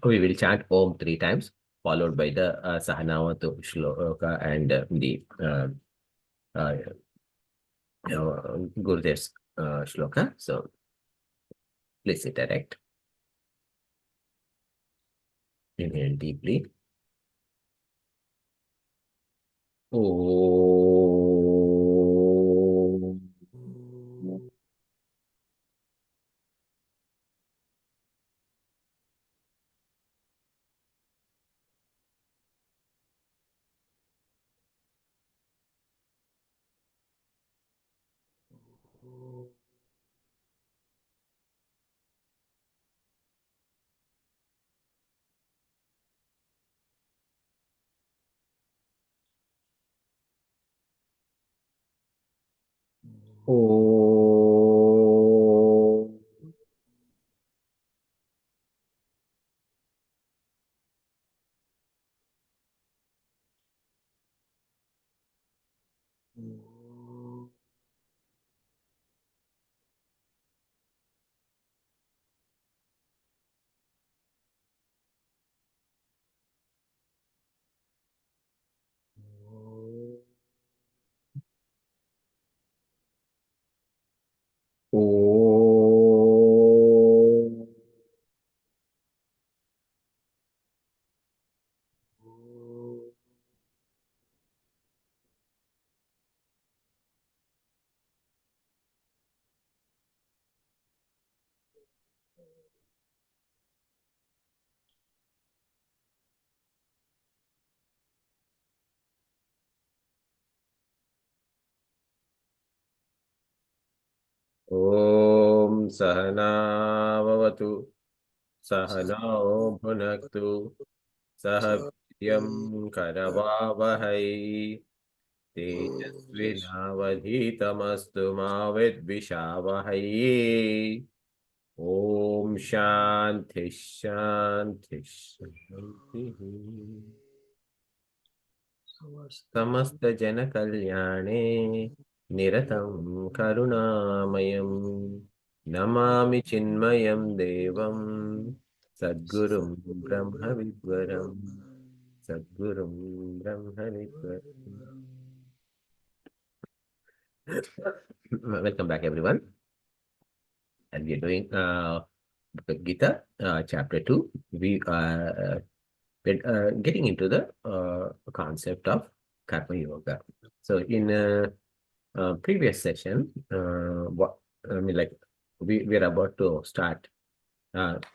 We will chant Om 3 times, followed by the Sahanavatu Shloka and the uh, Gurudev's Shloka. So please sit erect. Inhale deeply. Om. Om. Om. Om Sahana Vavatu Sahanao Bhunaktu Sahavyam Karavavahai Tejasvinavadhitamastu ma vidvishavahai. Om Shanti Shanti Shanti. Samasta Jana Kalyane Niratam Karunamayam Namami Chinmayam Devam Sadgurum Brahma Vidvaram Sadgurum Brahma Vidvaram. Welcome back, everyone. And we are doing Bhagavad Gita, chapter 2. We are getting into the concept of Karma Yoga. So, in previous session, what I mean, like we are about to start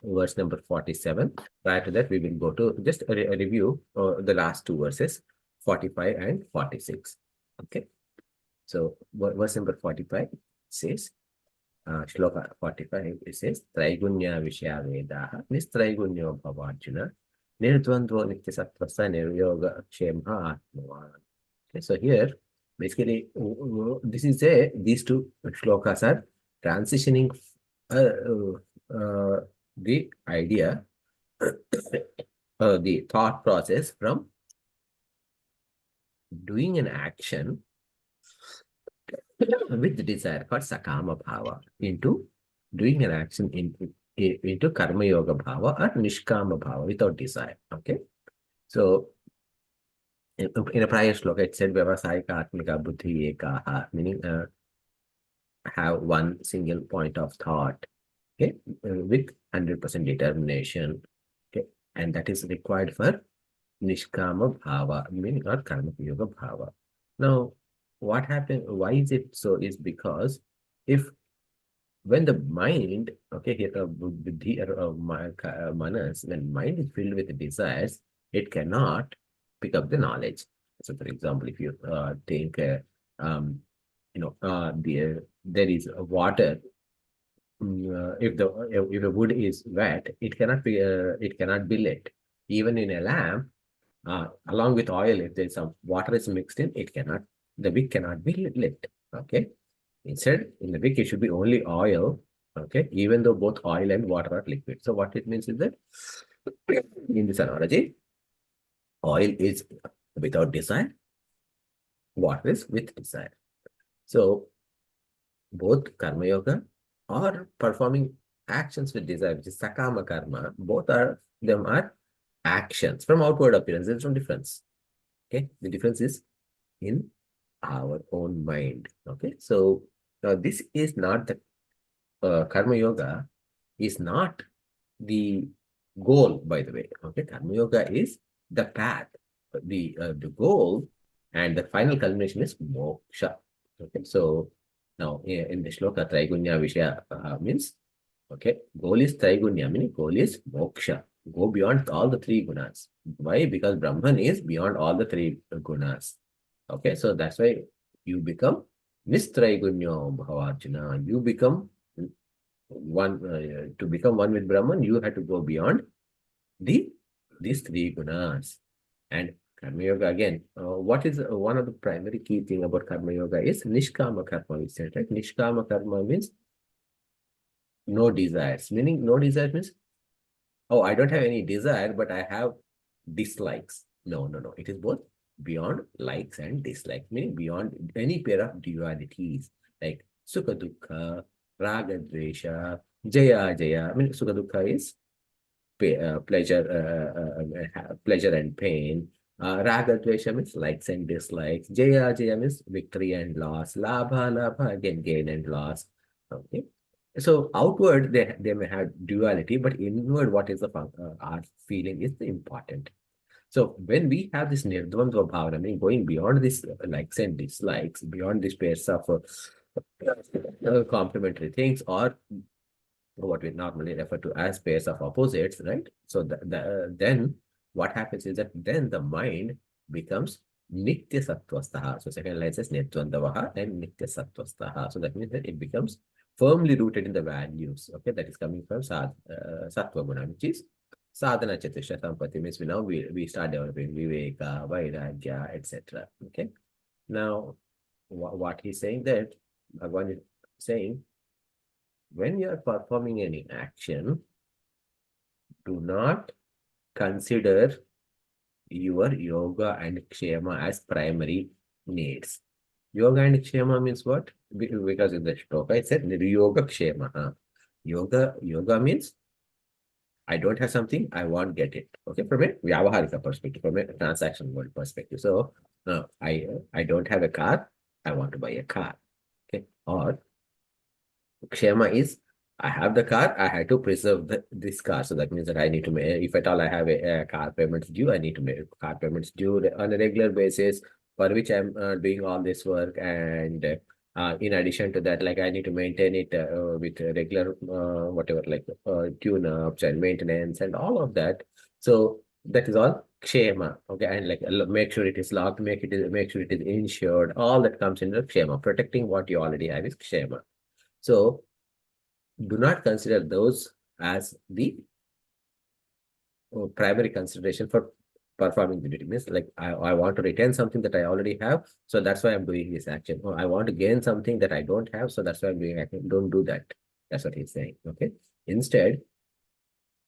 verse number 47. Prior to that, we will go to just a review the last two verses, 45 and 46. Okay. So, verse number 45 says, Shloka 45, it says, Traigunya Vishya Vedaha, Nistraigunyo Bhavarjuna, Nirdvandvo Nityasatvasa Niryoga Kshemha Atmavan. Okay, so here, basically, this is these two shlokas are transitioning the idea, the thought process from doing an action with the desire called Sakama Bhava into doing an action into Karma Yoga Bhava or Nishkama Bhava without desire. Okay. So in a prior shloka, it said Vyavasayika Atmika Buddhi Ekaha, meaning have one single point of thought, okay, with 100% determination, okay, and that is required for Nishkama Bhava, meaning or Karma Yoga Bhava. Now, what happened? Why is it so? Is because if when the mind, okay, here buddhi or manas, when mind is filled with desires, it cannot pick up the knowledge. So, for example, if you think, there is water. If the wood is wet, it cannot be lit. Even in a lamp, along with oil, if there's some water is mixed in, the wick cannot be lit. Okay. Instead, in the wick, it should be only oil. Okay. Even though both oil and water are liquid. So what it means is that in this analogy, oil is without desire, water is with desire. So both karma yoga or performing actions with desire, which is sakama karma. Both are them are actions from outward appearance. There's no difference. Okay, the difference is in our own mind. Okay, so this is not the karma yoga is not the goal, by the way. Okay, karma yoga is the path, the goal, and the final culmination is moksha. Okay, so now in the shloka, Traigunya Vishaya means, okay, goal is Traigunya, meaning goal is moksha. Go beyond all the three gunas. Why? Because Brahman is beyond all the three gunas. Okay, so that's why you become Nistraigunya Bhavarjuna. You become one to become one with Brahman, you have to go beyond the these three gunas. And Karma Yoga again, what is one of the primary key thing about Karma Yoga is Nishkama Karma, we said, right? Nishkama Karma means no desires, meaning no desires means, oh, I don't have any desire, but I have dislikes. No, no, no. It is both beyond likes and dislikes, meaning beyond any pair of dualities like Sukha Dukkha, Raga Dvesha, Jaya Jaya. I mean, Sukha Dukkha is pleasure and pain. Raga Dvesha means likes and dislikes. Jaya Jaya means victory and loss. Labha Labha again gain and loss. Okay. So outward they may have duality, but inward what is the our feeling is the important. So when we have this nirdvandva bhavana, I mean going beyond this likes and dislikes, beyond this pairs of complementary things, or what we normally refer to as pairs of opposites, right? So then what happens is that then the mind becomes nitya sattvastaha. So second line says nirdvandavaha and nitya sattvastaha. So that means that it becomes firmly rooted in the values. Okay, that is coming from sattva guna, which is sadhana chatusha sampati, means we start developing viveka, vairagya, etc. Okay. Now what he's saying that Bhagavan is saying, when you are performing any action, do not consider your yoga and kshema as primary needs. Yoga and kshema means what? Because in the shloka it said yoga kshema. Yoga means I don't have something, I won't get it. Okay, from a vyavaharika perspective, from a transaction world perspective. So I don't have a car, I want to buy a car. Okay, or Kshema is I have the car, I had to preserve this car. So that means that I need to make, if at all I have a car payments due, I need to make car payments due on a regular basis, for which I'm doing all this work. And in addition to that, like I need to maintain it with regular, whatever, like tune-ups and maintenance and all of that. So that is all Kshema. Okay. And like make sure it is locked, make sure it is insured. All that comes in the Kshema. Protecting what you already have is Kshema. So do not consider those as the primary consideration for performing the duty. Means like I want to retain something that I already have, so that's why I'm doing this action. Or I want to gain something that I don't have, so that's why I'm doing action. Don't do that. That's what he's saying. Okay. Instead,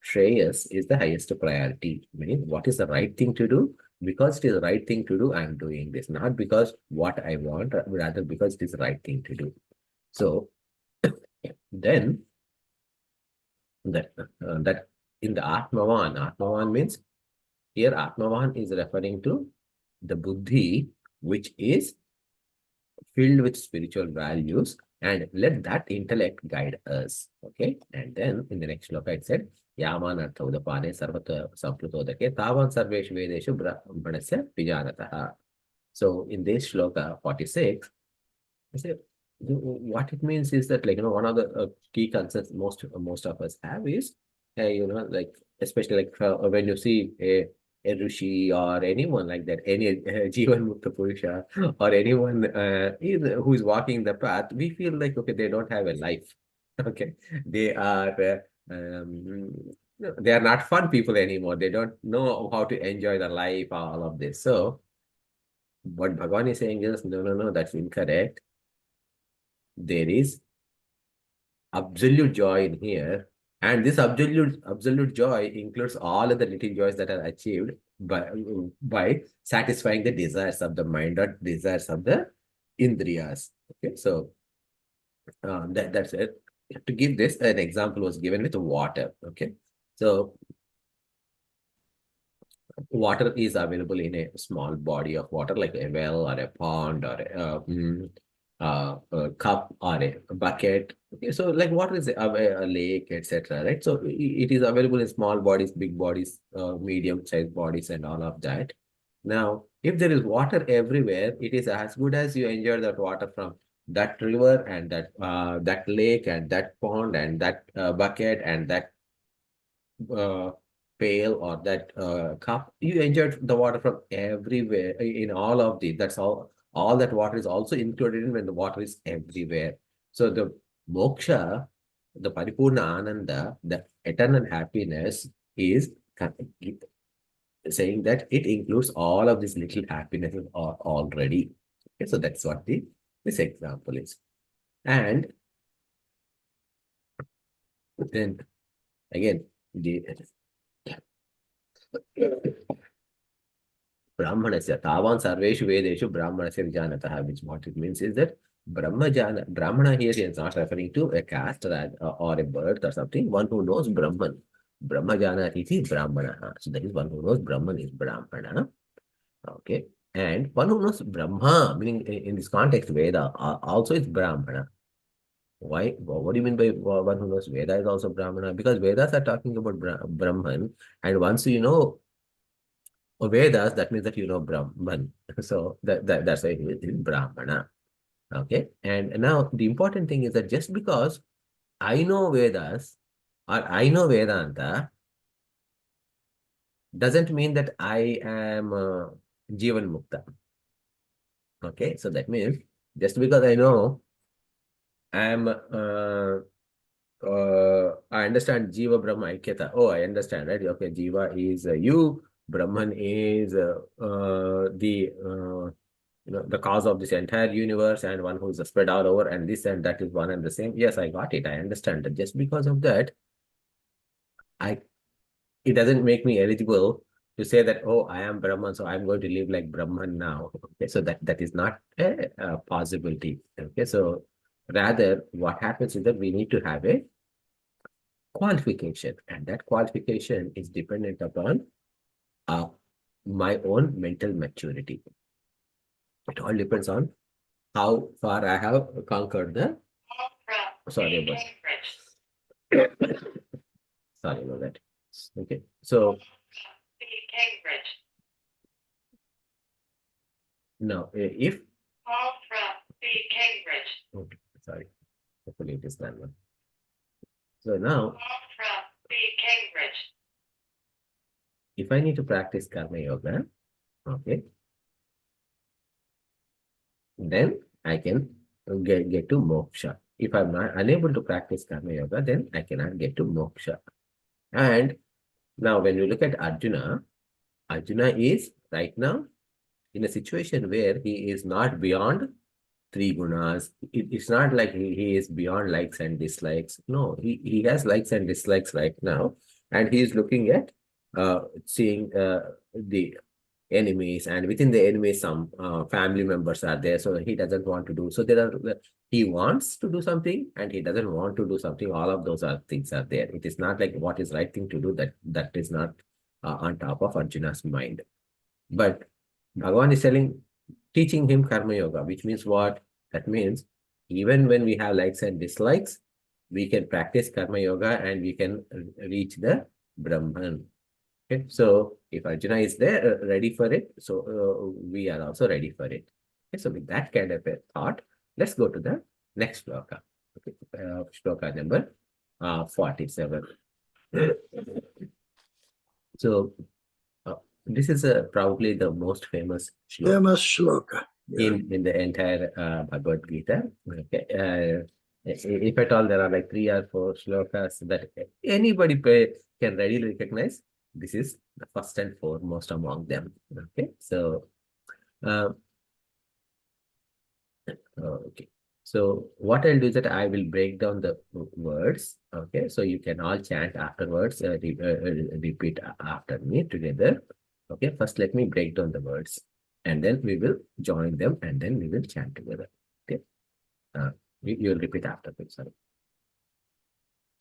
Shreyas is the highest priority. Meaning, what is the right thing to do? Because it is the right thing to do, I'm doing this. Not because what I want, rather because it is the right thing to do. So then that in the Atmavan means here Atmavan is referring to the Buddhi, which is filled with spiritual values, and let that intellect guide us. Okay. And then in the next shloka it said, Yamanartha udapane sarvata samplutodake tavan sarveshu vedeshu brahmanasya vijanataha. So in this shloka 46, I say what it means is that, like, one of the key concerns most of us have is, like, especially like when you see a Rishi or anyone like that, any Jivan Mukta Purusha or anyone who is walking the path, we feel like, okay, they don't have a life. Okay, they are they are not fun people anymore. They don't know how to enjoy the life, all of this. So what Bhagavan is saying is, no, that's incorrect. There is absolute joy in here, and this absolute joy includes all of the little joys that are achieved by satisfying the desires of the mind or desires of the indriyas. Okay, so that's it. to give this, an example was given with water. Okay, so water is available in a small body of water, like a well or a pond or a cup or a bucket. Okay, so like water is a lake, etc. Right? So it is available in small bodies, big bodies, medium-sized bodies, and all of that. Now, if there is water everywhere, it is as good as you enjoy that water from that river and that lake and that pond and that bucket and that uh, pail or that cup. You enjoyed the water from everywhere in all of these. That's all that water is also included in when the water is everywhere. So the moksha, the paripurna ananda, the eternal happiness is saying that it includes all of these little happinesses already. Okay, so that's what this example is. And then again, the Brahmanasya, Tavan Sarveshu Vedeshu Brahmanasya Vijanatah, which what it means is that Brahmana here is not referring to a caste or a birth or something, one who knows Brahman. Brahma Janati is Brahmana. So that is one who knows Brahman is Brahmana. Okay. And one who knows Brahma, meaning in this context, Veda also is Brahmana. Why? What do you mean by one who knows Veda is also Brahmana? Because Vedas are talking about Brahman, and once you know Vedas, that means that you know Brahman. So that's why it is Brahmana. Okay. And now the important thing is that just because I know Vedas or I know Vedanta doesn't mean that I am Jivan Mukta. Okay. So that means just because I know I am I understand Jiva Brahma Aikyata. Oh, I understand, right? Okay, Jiva is you, Brahman is the cause of this entire universe and one who is spread all over, and this and that is one and the same. Yes, I got it. I understand that. Just because of that, I it doesn't make me eligible to say that, oh, I am Brahman, so I'm going to live like Brahman now. Okay, so that is not a possibility. Okay, so rather what happens is that we need to have a qualification, and that qualification is dependent upon uh, my own mental maturity. It all depends on how far I have conquered the. Sorry about sorry about that. Okay, so now if okay, sorry, hopefully it is that one. So now if I need to practice karma yoga, okay, then I can get to moksha. If I'm not unable to practice karma yoga, then I cannot get to moksha. And now when you look at Arjuna, Arjuna is right now in a situation where he is not beyond three gunas. It's not like he is beyond likes and dislikes. No, he has likes and dislikes right now. And he is looking at seeing the enemies, and within the enemies some family members are there, so he doesn't want to do. So there are he wants to do something and he doesn't want to do something. All of those things are there. It is not like what is right thing to do, that is not on top of Arjuna's mind. But Bhagavan is teaching him karma yoga, which means what? That means even when we have likes and dislikes, we can practice karma yoga and we can reach the Brahman. Okay, so if Arjuna is there, ready for it, so we are also ready for it. Okay, so with that kind of a thought, let's go to the next shloka. Okay, shloka number 47. So this is probably the most famous shloka in the entire Bhagavad Gita. Okay, if at all there are like 3 or 4 shlokas that anybody can readily recognize, this is the first and foremost among them. Okay, so uh, okay. So what I'll do is that I will break down the words. Okay, so you can all chant afterwards, repeat after me together. Okay, first let me break down the words and then we will join them and then we will chant together. Okay, you'll repeat after me. Sorry.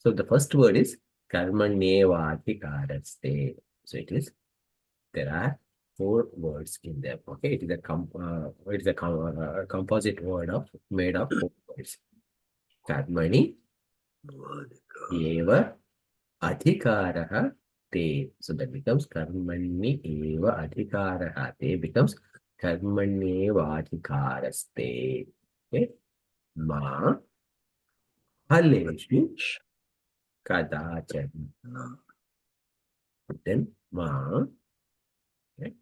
So the first word is karmanyevadhikaraste. So there are four words in them. Okay, it is a composite word made of four words. Karmani eva adhikaraha te. So that becomes karmani eva adhikaraha te becomes karmanyevadhikaraste. Okay, ma haleshu kadachan. Then ma. Okay.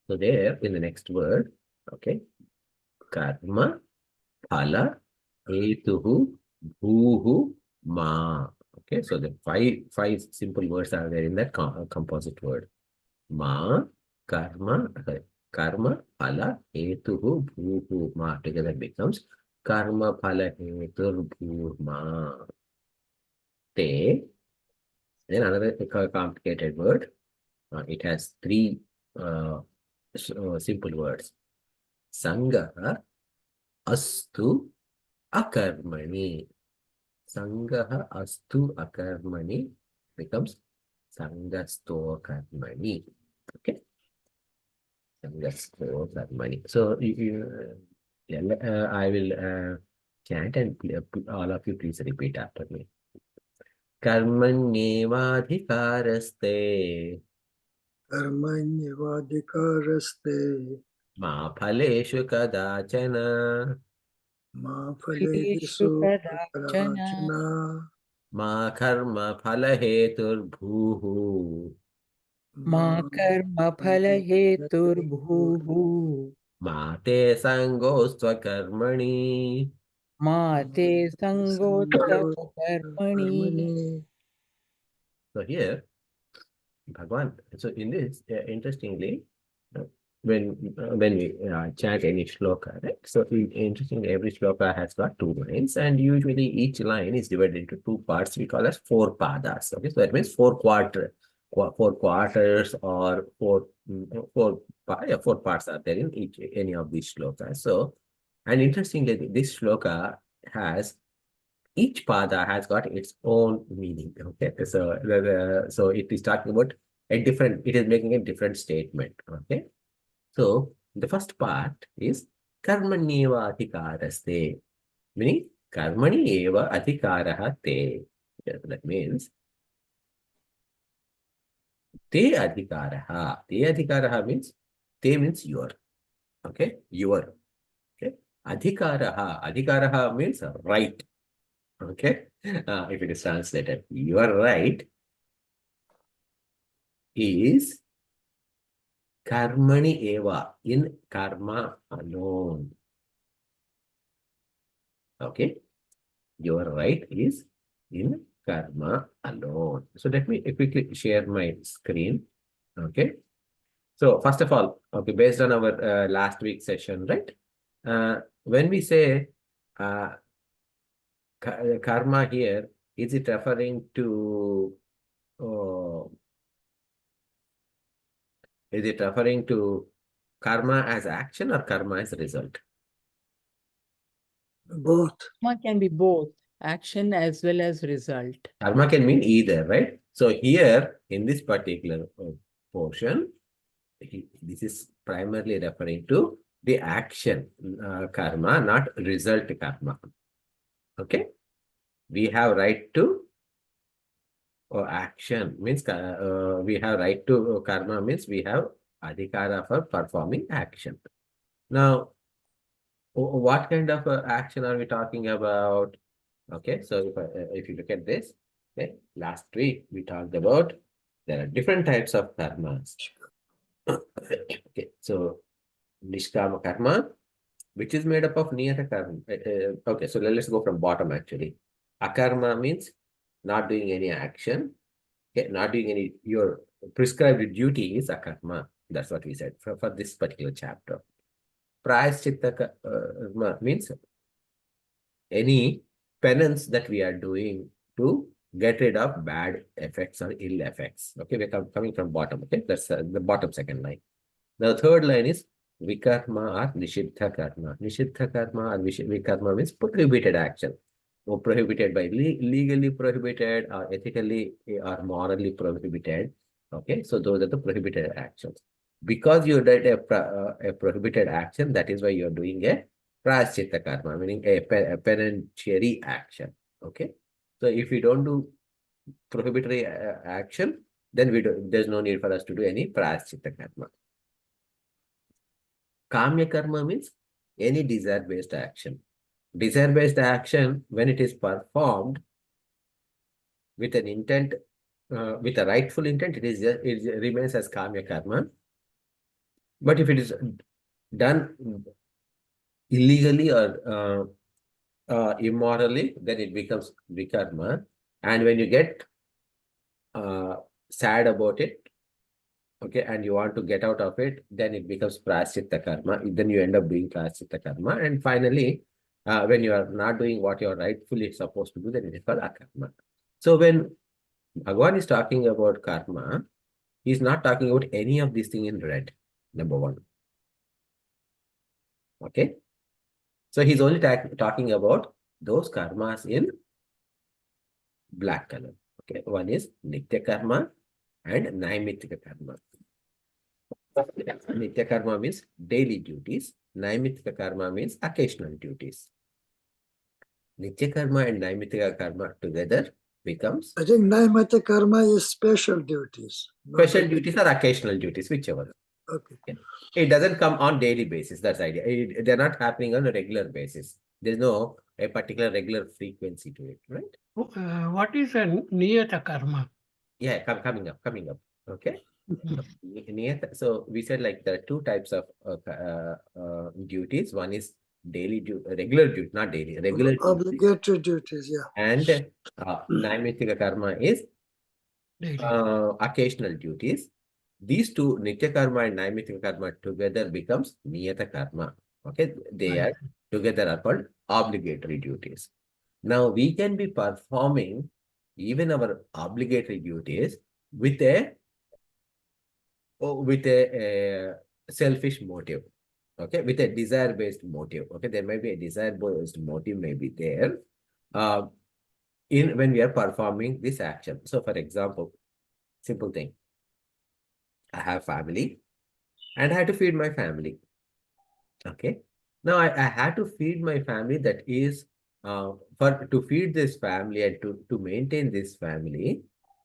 So there in the next word, okay, karma, phala, hetuhu, bhuhu, ma. Okay, so the five simple words are there in that composite word. Ma, karma, phala, hetuhu, bhuhu, ma. Together becomes karma, phala, hetur, bhuhu, ma. Te. Then another complicated word. It has three simple words. Sangaha astu akarmani. Sangaha astu akarmani becomes sangasto karmani. Okay. Sangasto karmani. So I will chant and all of you please repeat after me. Karmanyevadhikaraste. कर्मण्येवाधिकारस्ते Ma phaleshu kadachana. मा फलेषु कदाचन Ma karma phala heturbhuhu. मा कर्म फलहेतुर्भूः Ma te sangostva karmani. मा ते संगोत्सव कर्मणि. So here, Bhagwan. So in this, interestingly, when we chant any shloka, right? So interestingly, every shloka has got two lines, and usually each line is divided into two parts. We call as four padas. Okay, so that means four quarters or four parts are there in any of these shlokas. So, and interestingly, this shloka has each pada has got its own meaning. Okay, so so it is talking about it is making a different statement. Okay, so the first part is karmanyeva adhikaraste, meaning karmani eva adhikaraha te. That means te adhikaraha. Te adhikaraha means te means your. Okay, your. Okay, adhikaraha means right. Okay, if it is translated, your right is karmani eva, in karma alone. Okay, your right is in karma alone. So let me quickly share my screen. Okay, so first of all, okay, based on our last week's session, right? When we say karma here, is it referring to karma as action or karma as result? both. Karma can be both action as well as result. Karma can mean either, right? So here in this particular portion, this is primarily referring to the action karma, not result karma. Okay, we have right to action means we have right to karma means we have adhikara for performing action. Now, what kind of action are we talking about? Okay, so if you look at this, okay, last week we talked about there are different types of karmas. Okay, so nishkama karma, which is made up of niyata karma. Okay, so let's go from bottom actually. Akarma means not doing any action. Okay, not doing any, your prescribed duty is akarma. That's what we said for this particular chapter. Prayaschitta means any penance that we are doing to get rid of bad effects or ill effects. Okay, we're coming from bottom. Okay, that's the bottom second line. The third line is vikarma or nishiddha karma. Nishiddha karma or vikarma means prohibited action. or prohibited by legally prohibited or ethically or morally prohibited. Okay, so those are the prohibited actions. Because you did a prohibited action, that is why you're doing a praschitta karma, meaning a penitentiary action. Okay, so if we don't do prohibitory action, then there's no need for us to do any praschitta karma. Kamya karma means any desire-based action. Desire-based action, when it is performed with an intent, with a rightful intent, it remains as kamya karma. But if it is done illegally or immorally, then it becomes vikarma. And when you get sad about it, okay, and you want to get out of it, then it becomes praschitta karma. Then you end up doing praschitta karma. And finally, when you are not doing what you are rightfully supposed to do, then it is called akarma. So when Bhagavan is talking about karma, he is not talking about any of these things in red, number one. Okay. So he's only talking about those karmas in black color. Okay. One is nitya karma and naimittika karma. Nitya karma means daily duties. Naimittika karma means occasional duties. Nitya karma and naimittika karma together becomes. I think Naimittika karma is special duties. Special duties or occasional duties, whichever. Okay. Yeah. It doesn't come on daily basis. That's the idea. They're not happening on a regular basis. There's no a particular regular frequency to it, right? What is a niyata karma? Yeah, coming up. Okay. So we said like there are two types of duties. One is regular duty, not daily, regular duty. Obligatory duties, yeah. And naimittika karma is Daily. occasional duties. These two, nitya karma and naimittika karma, together becomes niyata karma. Okay, they are together are called obligatory duties. Now we can be performing even our obligatory duties with a selfish motive. Okay, with a desire-based motive. Okay, there may be a desire-based motive may be there when we are performing this action. So, for example, simple thing. I have family and I have to feed my family. Okay. Now I have to feed my family. That is to feed this family and to maintain this family,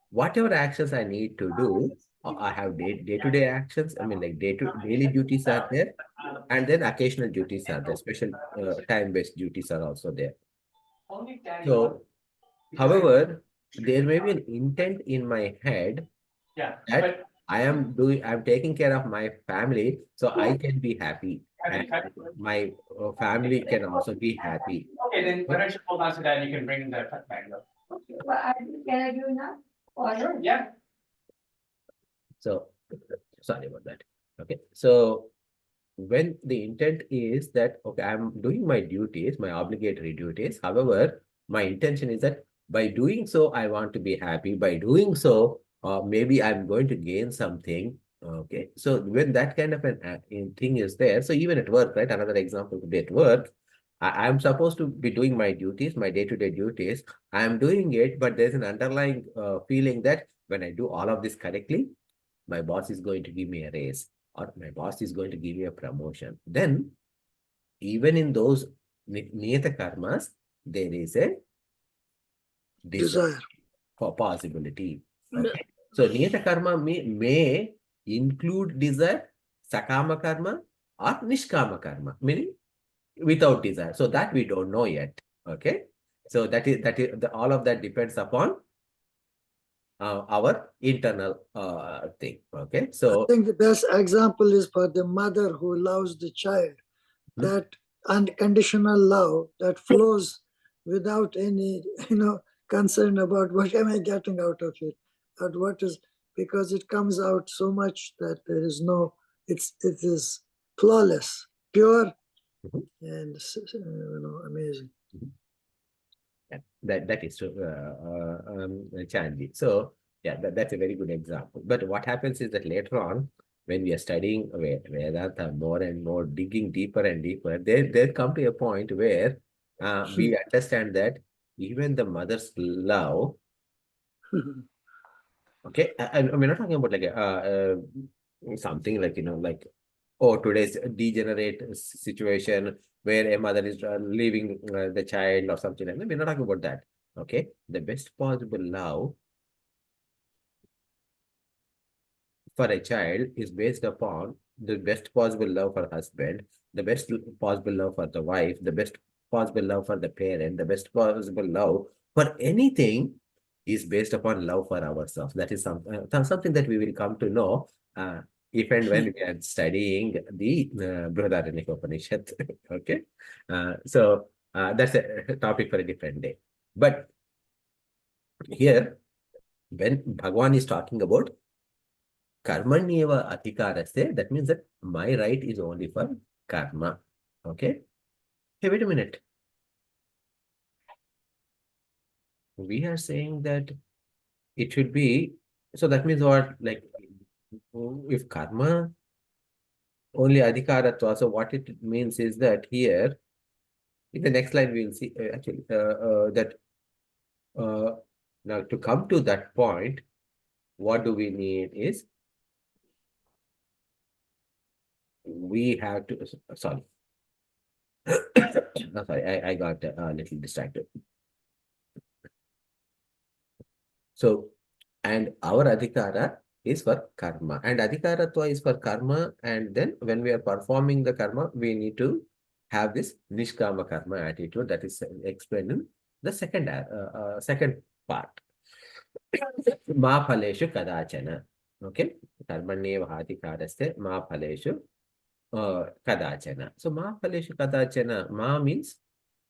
whatever actions I need to do, I have day-to-day actions. I mean, like daily duties are there, and then occasional duties are there. Special time-based duties are also there. So, however, there may be an intent in my head that I'm taking care of my family, so I can be happy, and my family can also be happy. Okay, then when I should hold on to that, you can bring the bag up. Okay, well, can I do it now? Sure, yeah. So, sorry about that. Okay, so when the intent is that, okay, I'm doing my duties, my obligatory duties. However, my intention is that by doing so, I want to be happy. By doing so, maybe I'm going to gain something. Okay, so when that kind of an thing is there, so even at work, right? Another example could be at work. I'm supposed to be doing my duties, my day-to-day duties. I'm doing it, but there's an underlying feeling that when I do all of this correctly, my boss is going to give me a raise, or my boss is going to give me a promotion. Then, even in those niyata karmas, there is a desire for possibility. Okay. So, niyata karma may include desire, sakama karma, or nishkama karma, meaning without desire. So that we don't know yet. Okay. So all of that depends upon our internal thing. Okay. So I think the best example is for the mother who loves the child. That unconditional love that flows without any, concern about what am I getting out of it, or what is, because it comes out so much that there is no, it is flawless, pure, and amazing. That is true, Chandji. So yeah, that's a very good example. But what happens is that later on, when we are studying Vedanta more and more, digging deeper and deeper, there come to a point where we understand that even the mother's love. Okay, we're not talking about like something like, like, oh, today's degenerate situation where a mother is leaving the child or something like that. We're not talking about that. Okay, the best possible love for a child is based upon the best possible love for husband, the best possible love for the wife, the best possible love for the parent, the best possible love for anything is based upon love for ourselves. That is something that we will come to know if and when we are studying the Brihadaranyaka Upanishad. Okay, so that's a topic for a different day. But here, when Bhagavan is talking about karmanyeva adhikaraste, that means that my right is only for karma. Okay. Hey, wait a minute. We are saying that it should be, so that means what, like, if karma only adhikaratva, so what it means is that here, in the next line, we will see actually that now to come to that point, what do we need is we have to, sorry. Sorry, I got a little distracted. So, and our adhikara is for karma, and adhikaratva is for karma. And then when we are performing the karma, we need to have this nishkama karma attitude that is explained in the second part. Ma phaleshu kadachana. Okay, karmanyeva adhikaraste ma phaleshu kadachana. So ma phaleshu kadachana, ma means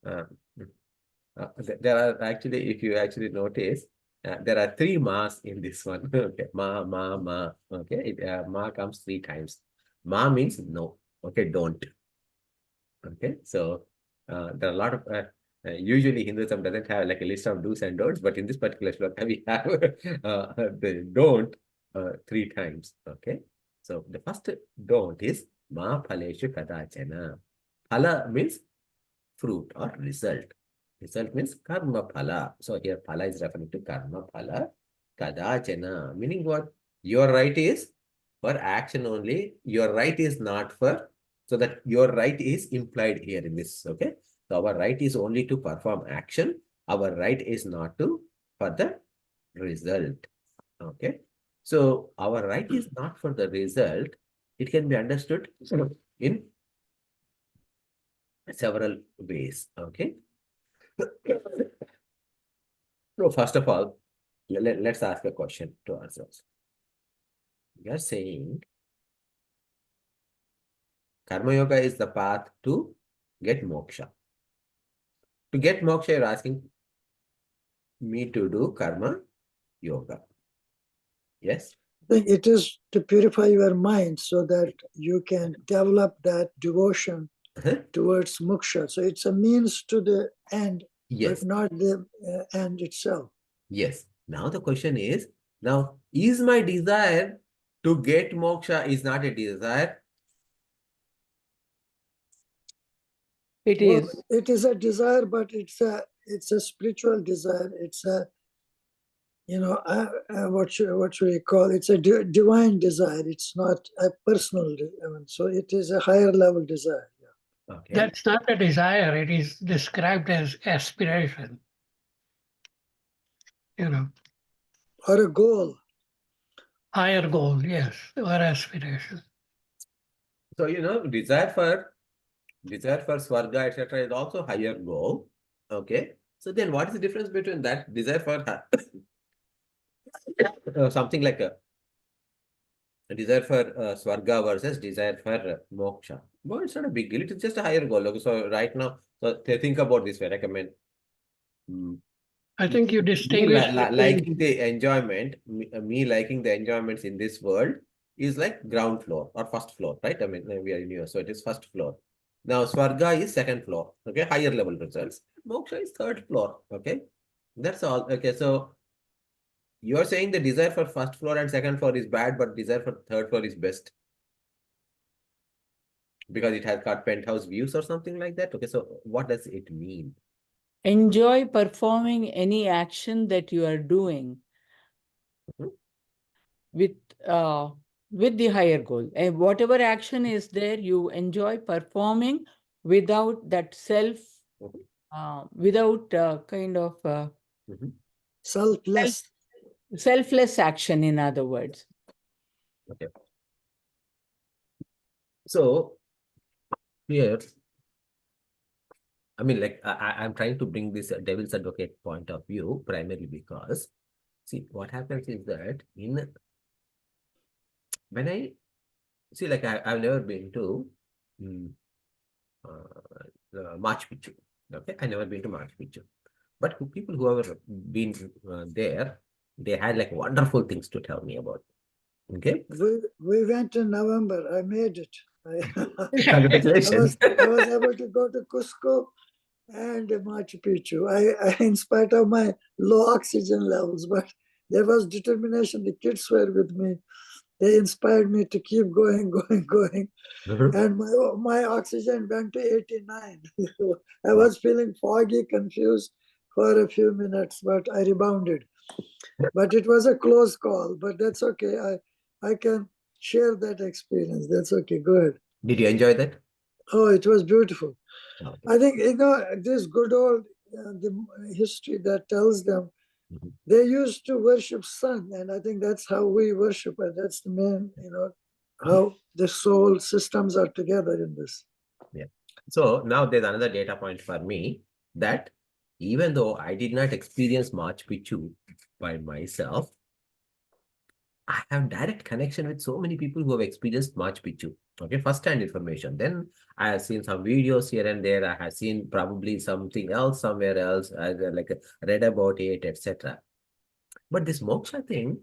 there are actually, if you actually notice, there are three ma's in this one. Okay, ma, ma, ma. Okay, ma comes three times. Ma means no. Okay, don't. Okay, so there are a lot of usually Hinduism doesn't have like a list of do's and don'ts, but in this particular shloka we have the don't three times. Okay, so the first don't is ma phaleshu kadachana. Phala means fruit or result. Result means karma phala. So here phala is referring to karma phala. Kadachana. Meaning what? Your right is for action only. Your right is not for, so that your right is implied here in this. Okay. So our right is only to perform action. Our right is not to for the result. Okay. So our right is not for the result. It can be understood in several ways. Okay. So first of all, let's ask a question to ourselves. We are saying Karma Yoga is the path to get moksha. To get moksha, you're asking me to do Karma Yoga. Yes? It is to purify your mind so that you can develop that devotion towards moksha. So it's a means to the end, Yes. but not the end itself. Yes. Now the question is, now is my desire to get moksha is not a desire? It Well, is. it is a desire, but it's a spiritual desire. It's a, what should we call it? It's a divine desire. It's not a personal. So it is a higher level desire. Yeah. Okay. That's not a desire. It is described as aspiration. Or a goal. Higher goal, yes, or aspiration. So desire for swarga, etc. is also higher goal. Okay. So then what is the difference between that desire for something like a desire for swarga versus desire for moksha? Well, it's not a big deal. It is just a higher goal. Okay, so right now, so think about this way. Like, I mean, I think you me distinguish liking the enjoyment, me liking the enjoyments in this world is like ground floor or first floor, right? I mean, we are in US, so it is first floor. Now, Swarga is second floor, okay? Higher level results. Moksha is third floor, okay? That's all. Okay, so you're saying the desire for first floor and second floor is bad, but desire for third floor is best because it has got penthouse views or something like that. Okay, so what does it mean? enjoy performing any action that you are doing Mhm. with the higher goal. And whatever action is there, you enjoy performing without that Mhm. without kind of Mhm. Selfless. selfless action, in other words. Okay. So here, I mean, like I'm trying to bring this devil's advocate point of view primarily because, see, what happens is that when I see, like I've never been to mm, Machu Picchu. Okay, I never been to Machu Picchu, but people who have been there, they had like wonderful things to tell me about. Okay, We went in November. I made it. congratulations. I was able to go to Cusco and Machu Picchu. In spite of my low oxygen levels, but there was determination. The kids were with me. They inspired me to keep going, going. Mhm. And my oxygen went to 89. I was feeling foggy, confused for a few minutes, but I rebounded. But it was a close call, but that's okay. I can share that experience. That's okay. Go ahead. Did you enjoy that? Oh, it was beautiful. Okay. I think, this good old the history that tells them Mhm. they used to worship sun, and I think that's how we worship, and that's the main, how the soul systems are together in this. Yeah. So now there's another data point for me that even though I did not experience Machu Picchu by myself, I have direct connection with so many people who have experienced Machu Picchu. Okay, first-hand information. Then I have seen some videos here and there. I have seen probably something else somewhere else. I read about it, etc. But this moksha thing,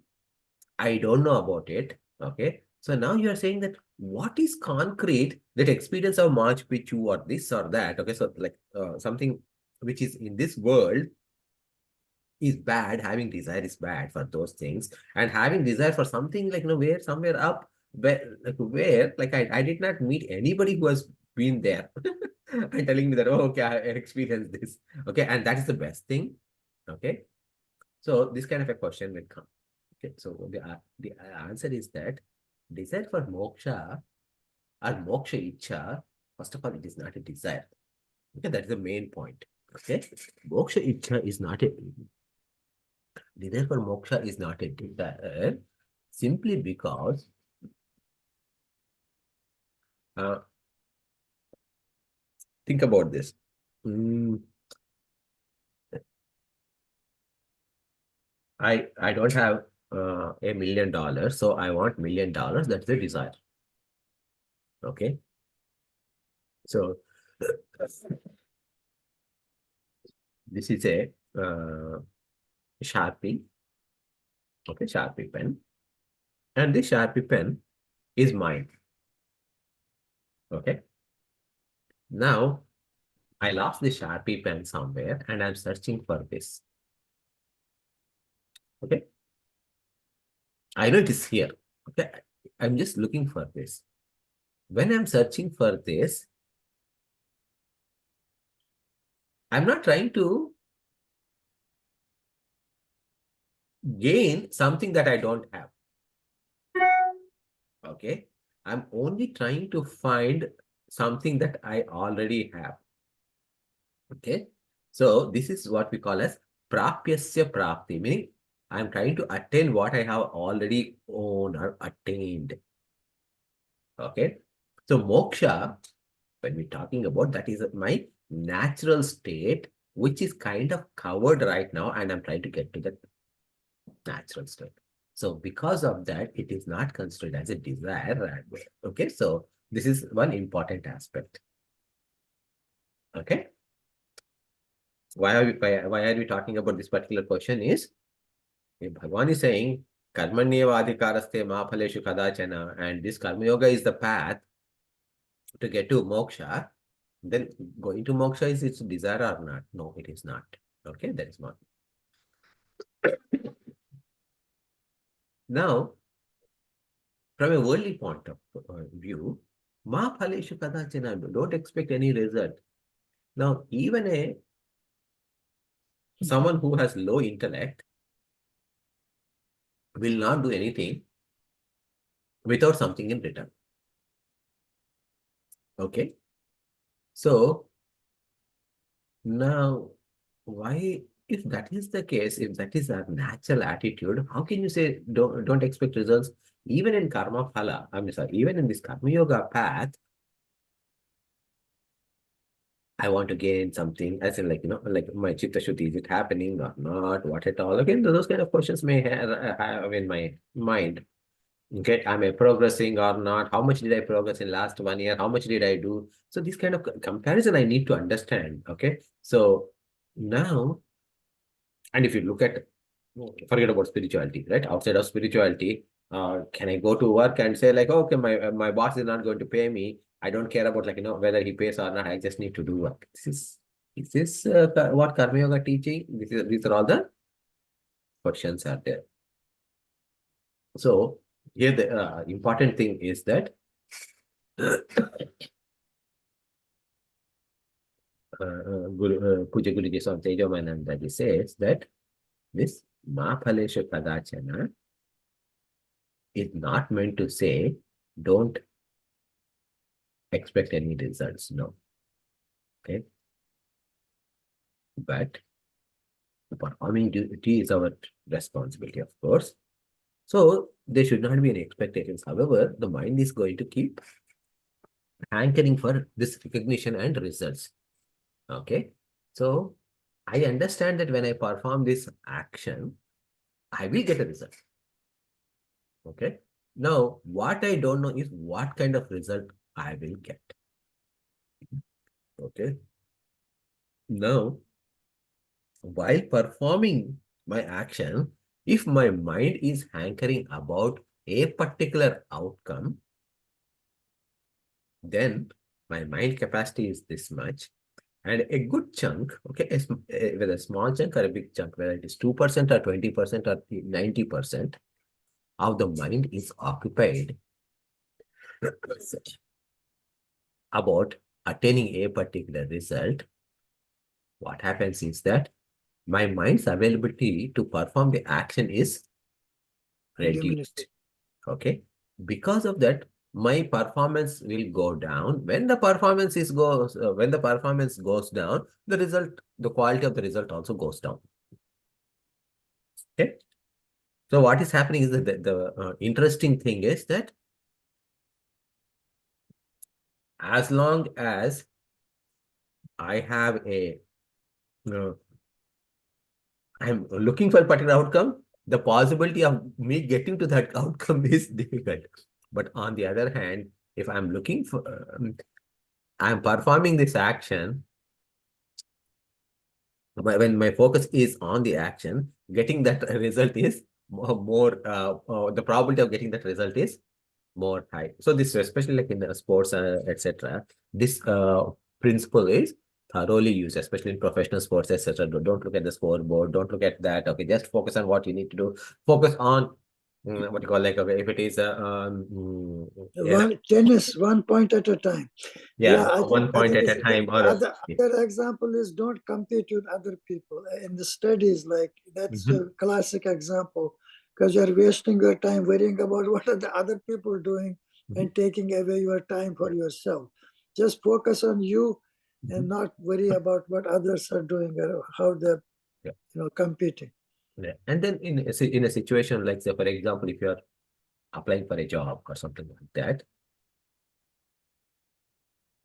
I don't know about it. Okay. So now you are saying that what is concrete that experience of Machu Picchu or this or that? Okay. So like something which is in this world is bad. Having desire is bad for those things. And having desire for something like, where somewhere up, where like I did not meet anybody who has been there and telling me that, oh, okay, I experienced this. Okay. And that is the best thing. Okay. So this kind of a question will come. Okay, so the answer is that desire for moksha or moksha ichcha, first of all, it is not a desire. Okay, that is the main point. Okay, moksha ichcha is not a desire for moksha is not a desire simply because uh, think about this. Mm, I don't have $1 million, so I want $1 million. That's the desire. Okay, so this is a Sharpie. Okay, Sharpie pen. And this Sharpie pen is mine. Okay. Now, I lost the Sharpie pen somewhere and I'm searching for this. Okay. I know it is here. Okay. I'm just looking for this. When I'm searching for this, I'm not trying to gain something that I don't have. Okay. I'm only trying to find something that I already have. Okay. So this is what we call as prapyasya prapti, meaning I'm trying to attain what I have already owned or attained. Okay. So moksha, when we're talking about, that is my natural state, which is kind of covered right now, and I'm trying to get to that natural state. So because of that, it is not considered as a desire. Okay. So this is one important aspect. Okay. Why are we talking about this particular question is, if Bhagavan is saying, Karmanyeva adhikaraste ma phaleshu kadachana, and this Karma Yoga is the path to get to moksha, then going to moksha is its desire or not? No, it is not. Okay, that is not. Now, from a worldly point of view, ma phaleshu kadachana, don't expect any result. Now, even a Someone who has low intellect will not do anything without something in return. Okay. So now, why, if that is the case, if that is our natural attitude, how can you say don't expect results? Even in karma phala, I mean, sorry, even in this karma yoga path, I want to gain something, as in, like, like my chitta shuddhi, is it happening or not? What at all? Again, those kind of questions may have in my mind. Okay, am I progressing or not? How much did I progress in last 1 year? How much did I do? So this kind of comparison I need to understand. Okay, so now, and if you look at, forget about spirituality, right? Outside of spirituality, can I go to work and say, like, okay, my boss is not going to pay me. I don't care about, like, whether he pays or not. I just need to do work. Is this what Karma Yoga teaching? These are all the questions are there. So here the important thing is that Puja Guruji Swami Tejomanandaji says that this Ma Phaleshu Kadachana is not meant to say don't expect any results. No. Okay. But performing duty is our responsibility, of course. So there should not be any expectations. However, the mind is going to keep hankering for this recognition and results. Okay. So I understand that when I perform this action, I will get a result. Okay. Now, what I don't know is what kind of result I will get. Okay. Now, while performing my action, if my mind is hankering about a particular outcome, then my mind capacity is this much. And a good chunk, okay, whether a small chunk or a big chunk, whether it is 2% or 20% or 90% of the mind is occupied about attaining a particular result. What happens is that my mind's availability to perform the action is reduced. Okay. Because of that, my performance will go down. When the performance goes down, the quality of the result also goes down. Okay. So what is happening is that the interesting thing is that as long as I have I'm looking for a particular outcome, the possibility of me getting to that outcome is difficult. But on the other hand, if I'm looking for, I'm performing this action, when my focus is on the action, getting that result is more, the probability of getting that result is more high. So this, especially like in the sports, etc., this principle is thoroughly used, especially in professional sports, etc. Don't look at the scoreboard. Don't look at that. Okay, just focus on what you need to do. Focus on what you call, like, okay, if it is Tennis, 1 point at a time. yeah, I one point at a time. Or other example is don't compete with other people in the studies. Like that's a classic example, because you're wasting your time worrying about what are the other people doing and taking away your time for yourself. Just focus on you and not worry about what others are doing or how they're competing. Yeah. And then in a situation like, say, for example, if you're applying for a job or something like that,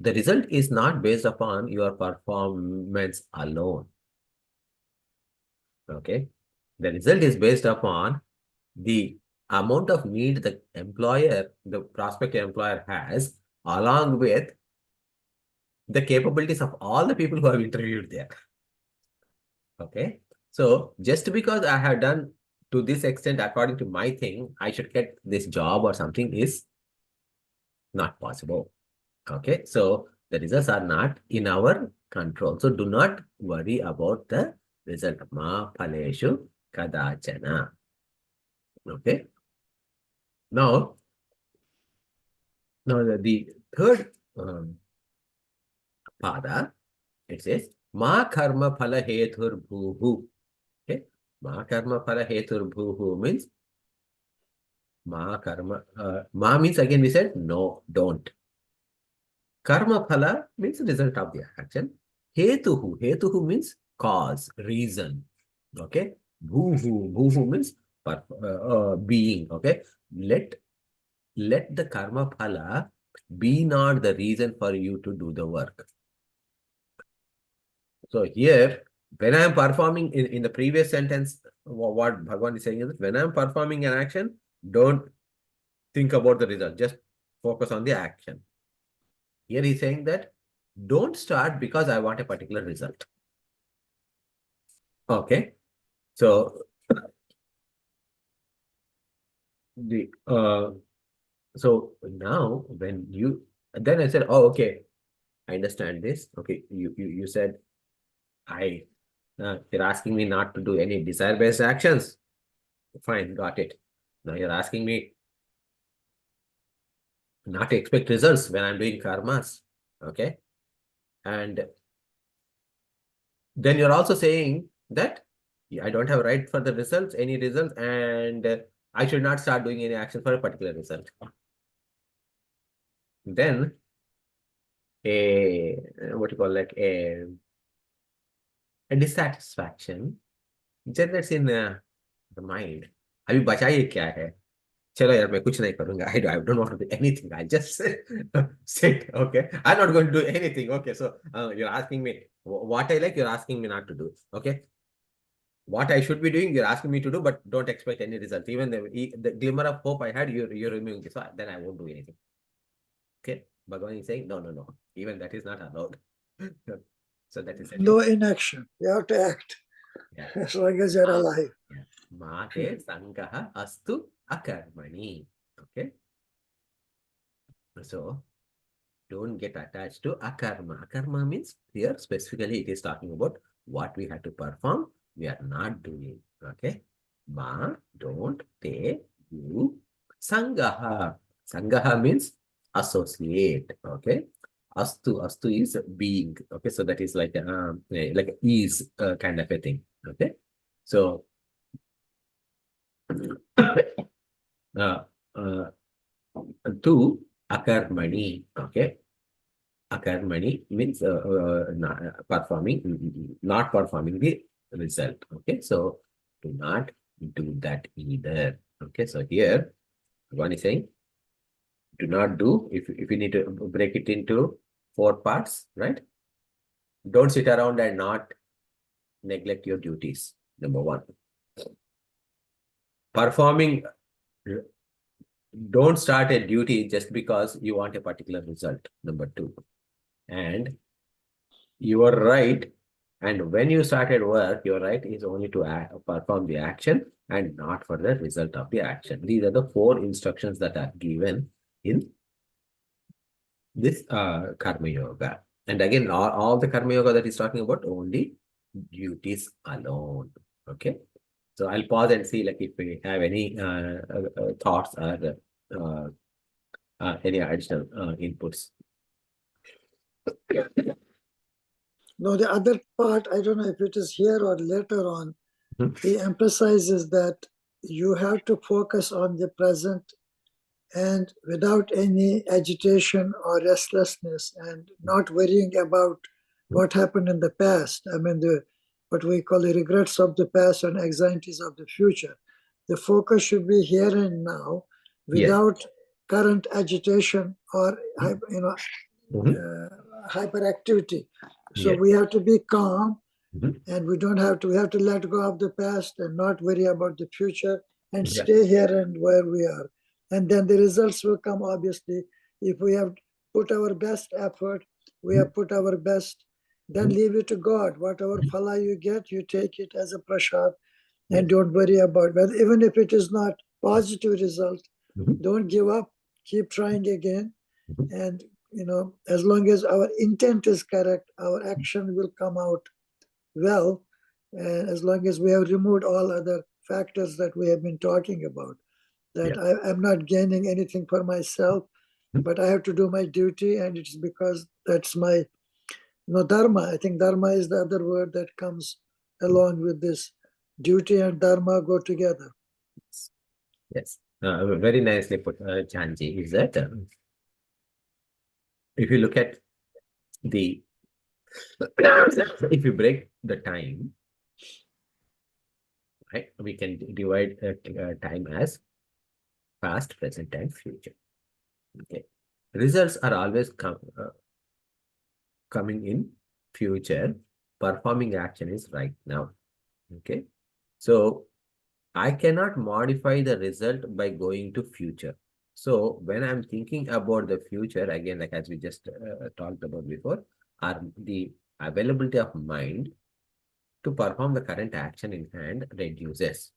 the result is not based upon your performance alone. Okay. The result is based upon the amount of need the prospective employer has, along with the capabilities of all the people who have interviewed there. Okay. So just because I have done to this extent according to my thing, I should get this job or something is not possible. Okay. So the results are not in our control. So do not worry about the result. Ma phaleshu kadachana. Okay. Now the third pada, it says Ma karma phala hetur bhuhu. Okay. Ma karma phala hetur bhuhu means ma karma. Ma means again we said no, don't. Karma phala means result of the action. Hetuhu. Hetuhu means cause, reason. Okay. Bhuhu. Bhuhu means being. Okay. Let the karma phala be not the reason for you to do the work. So here, when I am performing in the previous sentence, what Bhagavan is saying is that when I am performing an action, don't think about the result. Just focus on the action. Here he's saying that don't start because I want a particular result. Okay. So so now when you then I said, oh, okay, I understand this. Okay, you said you're asking me not to do any desire-based actions. Fine, got it. Now you're asking me not to expect results when I'm doing karmas. Okay. And then you're also saying that I don't have a right for the results, any results, and I should not start doing any action for a particular result. Then what you call like a dissatisfaction generates in the mind. अभी बचाइए क्या है? चलो यार मैं कुछ नहीं करूंगा. I don't want to do anything. I just sit. Okay, I'm not going to do anything. Okay, so you're asking me what I like. You're asking me not to do. Okay, what I should be doing, you're asking me to do, but don't expect any result. Even the glimmer of hope I had, you're removing it. So then I won't do anything. Okay, Bhagavan is saying no. Even that is not allowed. So that is No inaction. You have to act Yeah. as long as you're alive. Yeah. Mate sangaha astu akarmani. Okay. So don't get attached to akarma. Akarma means here specifically it is talking about what we have to perform. We are not doing. Okay. Ma, don't, te, do. Sangaha. Sangaha means associate. Okay. Astu is being. Okay. So that is like is kind of a thing. Okay. So to akarmani. Okay. Akarmani means not performing the result. Okay, so do not do that either. Okay, so here one is saying do not do. If you need to break it into 4 parts, right? Don't sit around and not neglect your duties. Number 1. Performing. Don't start a duty just because you want a particular result. Number 2. And you are right. And when you started work, your right is only to perform the action and not for the result of the action. These are the 4 instructions that are given in this Karma Yoga. And again, all the Karma Yoga that is talking about only duties alone. Okay. So I'll pause and see like if we have any thoughts or any additional inputs. No, the other part, I don't know if it is here or later on, he emphasizes that you have to focus on the present and without any agitation or restlessness and not worrying about what happened in the past. I mean, what we call the regrets of the past and anxieties of the future. The focus should be here and now without current agitation or hyperactivity. So we have to be calm and we have to let go of the past and not worry about the future and stay here and where we are. And then the results will come, obviously. If we have put our best effort, we have put our best, then leave it to God. Whatever phala you get, you take it as a prasad and don't worry about it. But even if it is not positive result, don't give up, keep trying again. And, as long as our intent is correct, our action will come out well. And as long as we have removed all other factors that we have been talking about. That I'm not gaining anything for myself, but I have to do my duty, and it's because that's my No, dharma. I think dharma is the other word that comes along with this. Duty and dharma go together. Yes, very nicely put, Chanji, is that if you look at the, if you break the time, right, we can divide time as past, present, and future. Okay, results are always coming in future. Performing action is right now. Okay, so I cannot modify the result by going to future. So when I'm thinking about the future, again, like as we just talked about before, are the availability of mind to perform the current action in hand reduces.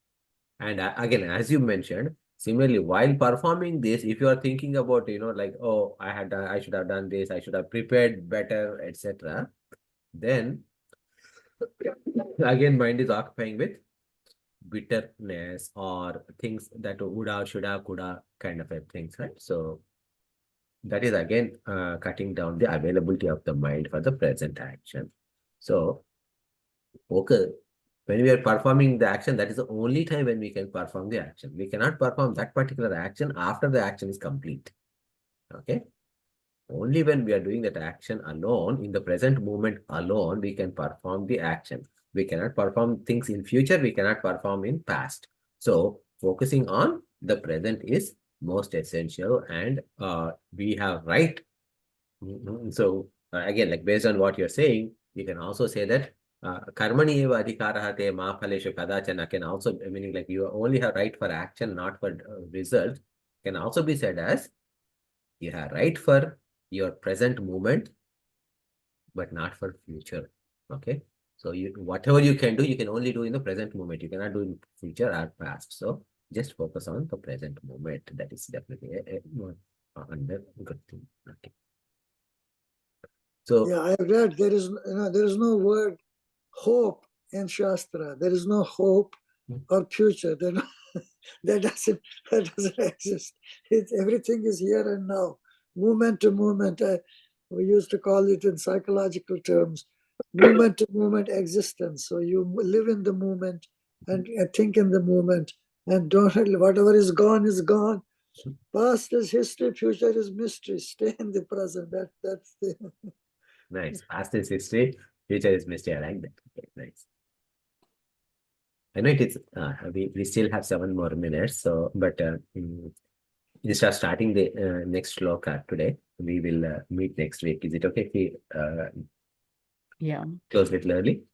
And again, as you mentioned, similarly, while performing this, if you are thinking about, like, oh, I should have done this, I should have prepared better, etc., then again, mind is occupying with bitterness or things that woulda, shoulda, coulda kind of a things, right? So that is again cutting down the availability of the mind for the present action. So, okay, when we are performing the action, that is the only time when we can perform the action. We cannot perform that particular action after the action is complete. Okay. Only when we are doing that action alone, in the present moment alone, we can perform the action. We cannot perform things in future. We cannot perform in past. So focusing on the present is most essential, and we have right. So again, like based on what you're saying, you can also say that karmani eva adhikaraha te ma phaleshu kadachana can also, meaning like you only have right for action, not for result, can also be said as you have right for your present moment, but not for future. Okay. So whatever you can do, you can only do in the present moment. You cannot do in future or past. So just focus on the present moment. That is definitely another good thing. Okay. So yeah, I read there is no word hope in Shastra. There is no hope or future. That doesn't exist. Everything is here and now, moment to moment. We used to call it in psychological terms, moment to moment existence. So you live in the moment and think in the moment, and don't whatever is gone is gone. Past is history, future is mystery. Stay in the present. That's the nice. Past is history, future is mystery. I like that. Okay, nice. I know it is. We still have 7 more minutes. So, but instead of starting the next shloka today, we will meet next week. Is it okay if we Yeah. close little early?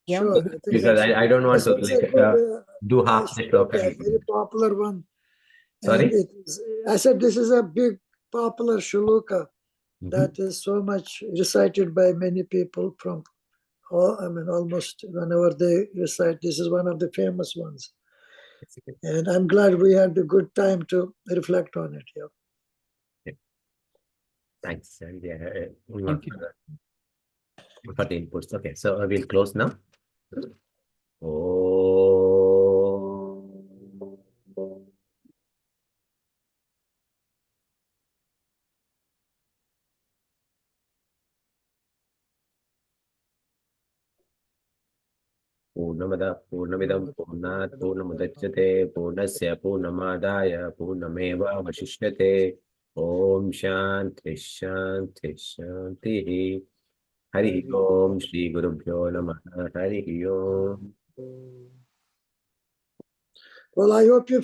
Yeah. sure. I think Because I don't want to it's a like good do half the shloka. very popular one. Sorry? And I said this is a big popular shloka that is so much recited by many people from almost whenever they recite. This is one of the famous ones. And I'm glad we had a good time to reflect on it. Yeah. Thanks. And Thank you. for the inputs. Okay, so we'll close now. पूर्णमदः पूर्णमिदं पूर्णात् पूर्णमुदच्यते पूर्णस्य पूर्णमादाय पूर्णमेवावशिष्यते ॐ शान्ति शान्ति शान्तिः हरिः ॐ श्रीगुरुभ्यो नमः हरिः ॐ Well, I hope you